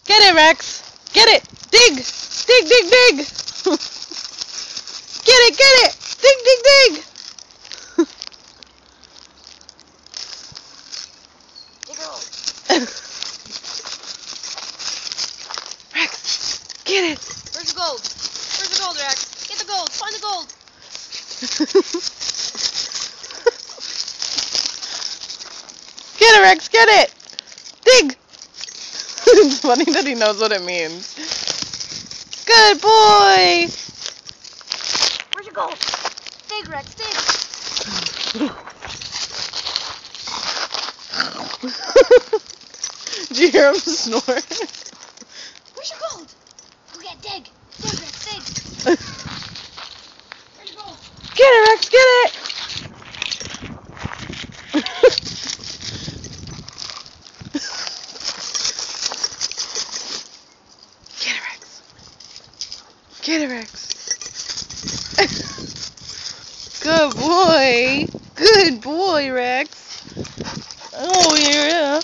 Get it, Rex. Get it. Dig. Dig, dig, dig. Get it, get it. Dig, dig, dig. Rex, get it. Where's the gold? Where's the gold, Rex? Get the gold. Find the gold. Get it, Rex, get it. Dig. It's funny that he knows what it means. Good boy. Where's your gold? Dig, Rex, dig. Did you hear him snore? Where's your gold? Go get dig. Dig, Rex, dig. Where's your gold? Get it, Rex, get it. Get it, Rex. Get it, Rex. Good boy. Good boy, Rex. Oh, yeah.